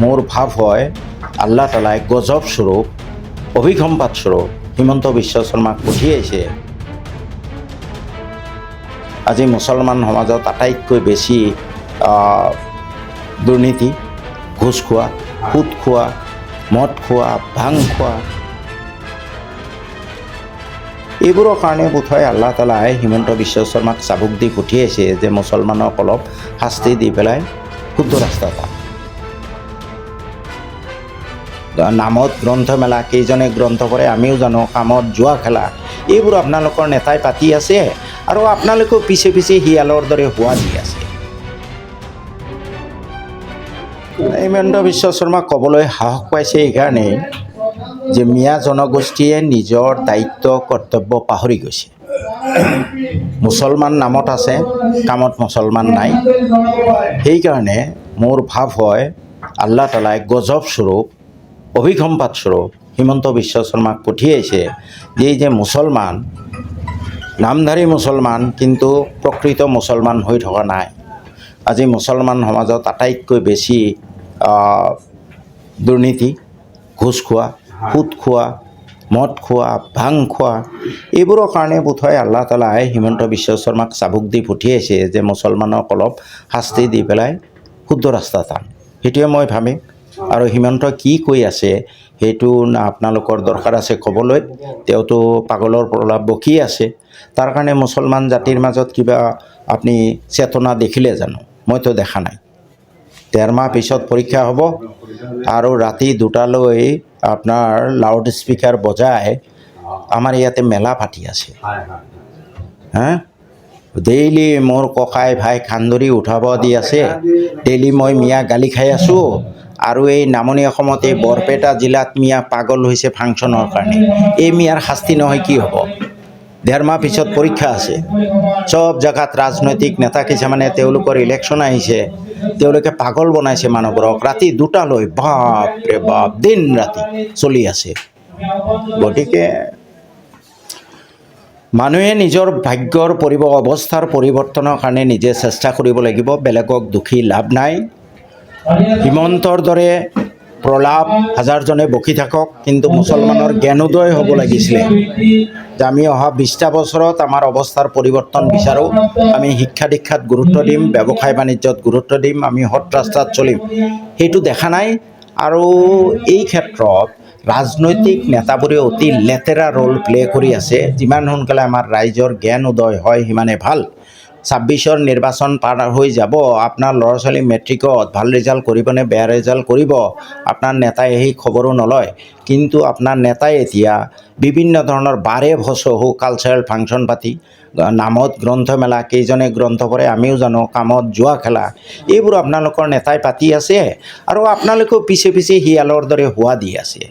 মোৰ ভাৱ হয় আল্লাহ তালাই গজব স্বৰূপ অভিসম্পাদ স্বৰূপ হিমন্ত বিশ্ব শৰ্মাক পঠিয়াইছে। আজি মুছলমান সমাজত আটাইতকৈ বেছি দুৰ্নীতি, ঘোষ খোৱা, সুদ খোৱা, মদ খোৱা, ভাং খোৱা, এইবোৰৰ কাৰণে বোধহয় আল্লাহ তালাই হিমন্ত বিশ্ব শৰ্মাক চাবুক দি পঠিয়াইছে যে মুছলমানক অলপ শাস্তি দি পেলাই শুদ্ধ ৰাস্তা পাম। নামত গ্ৰন্থমেলা, কেইজনে গ্ৰন্থ পঢ়ে আমিও জানো, কামত যোৱা খেলা, এইবোৰ আপোনালোকৰ নেতাই পাতি আছে আৰু আপোনালোকেও পিছে পিছে শিয়ালৰ দৰে হোৱা দি আছে। হিমন্ত বিশ্ব শৰ্মাক ক'বলৈ সাহস পাইছে এইকাৰণেই যে মিয়া জনগোষ্ঠীয়ে নিজৰ দায়িত্ব কৰ্তব্য পাহৰি গৈছে। মুছলমান নামত আছে, কামত মুছলমান নাই। সেইকাৰণে মোৰ ভাৱ হয় আল্লাহ তালাই গজব স্বৰূপ অভিসম্পাদ স্বৰূপ হিমন্ত বিশ্ব শৰ্মাক পঠিয়াইছে যে মুছলমান, নামধাৰী মুছলমান কিন্তু প্ৰকৃত মুছলমান হৈ থকা নাই। আজি মুছলমান সমাজত আটাইতকৈ বেছি দুৰ্নীতি, ঘোষ খোৱা, সুদ খোৱা, মদ খোৱা, ভাং খোৱা, এইবোৰৰ কাৰণে বোধহয় আল্লাহ তালাই হিমন্ত বিশ্ব শৰ্মাক চাবুক দি পঠিয়াইছে যে মুছলমানক অলপ শাস্তি দি পেলাই শুদ্ধ ৰাস্তা টান। সেইটোৱে মই ভাবিম। আৰু হিমন্ত কি কৈ আছে সেইটো আপোনালোকৰ দৰকাৰ আছে ক'বলৈ। তেওঁতো পাগলৰ প্ৰলাপ বকি আছে। তাৰ কাৰণে মুছলমান জাতিৰ মাজত কিবা আপুনি চেতনা দেখিলে জানো? মইতো দেখা নাই। ১.৫ মাহ পিছত পৰীক্ষা হ'ব আৰু ৰাতি ২টালৈ আপোনাৰ লাউড স্পীকাৰ বজাই আমাৰ ইয়াতে মেলা পাতি আছে। ডেইলি মোৰ ককাই ভাই খান্দৰি উঠাব দি আছে, ডেইলি মই মিয়া গালি খাই আছোঁ। আৰু এই নামনি অসমত এই বৰপেটা জিলাত মিয়া পাগল হৈছে ফাংচনৰ কাৰণে। এই মিয়াৰ শাস্তি নহয় কি হ'ব? ১.৫ মাহ পিছত পৰীক্ষা আছে। চব জেগাত ৰাজনৈতিক নেতা কিছুমানে তেওঁলোকৰ ইলেকশ্যন আহিছে, তেওঁলোকে পাগল বনাইছে মানুহবোৰক। ৰাতি ২টালৈ বাপৰে বাপ দিন ৰাতি চলি আছে। গতিকে মানুহে নিজৰ ভাগ্যৰ অৱস্থাৰ পৰিৱৰ্তনৰ কাৰণে নিজে চেষ্টা কৰিব লাগিব, বেলেগক দুখী লাভ নাই। হিমন্তৰ দৰে প্ৰলাপ হাজাৰজনে বকি থাকক, কিন্তু মুছলমানৰ জ্ঞানোদয় হ'ব লাগিছিলে যে আমি অহা ২০টা বছৰত আমাৰ অৱস্থাৰ পৰিৱৰ্তন বিচাৰোঁ। আমি শিক্ষা দীক্ষাত গুৰুত্ব দিম, ব্যৱসায় বাণিজ্যত গুৰুত্ব দিম, আমি সৎ ৰাস্তাত চলিম। সেইটো দেখা নাই। আৰু এই ক্ষেত্ৰত ৰাজনৈতিক নেতাবোৰে অতি লেতেৰা ৰোল প্লে কৰি আছে। যিমান সোনকালে আমাৰ ৰাইজৰ জ্ঞান উদয় হয় সিমানে ভাল। ২৬ৰ নিৰ্বাচন পাৰ হৈ যাব, আপোনাৰ ল'ৰা ছোৱালী মেট্ৰিকত ভাল ৰিজাল্ট কৰিবনে বেয়া ৰিজাল্ট কৰিব আপোনাৰ নেতাই সেই খবৰো নলয়। কিন্তু আপোনাৰ নেতাই এতিয়া বিভিন্ন ধৰণৰ বাৰে ভচহু কালচাৰেল ফাংচন পাতি, নামত গ্ৰন্থমেলা, কেইজনে গ্ৰন্থ পঢ়ে আমিও জানো, কামত যোৱা খেলা, এইবোৰ আপোনালোকৰ নেতাই পাতি আছে আৰু আপোনালোকেও পিছে পিছে শিয়ালৰ দৰে হোৱা দি আছে।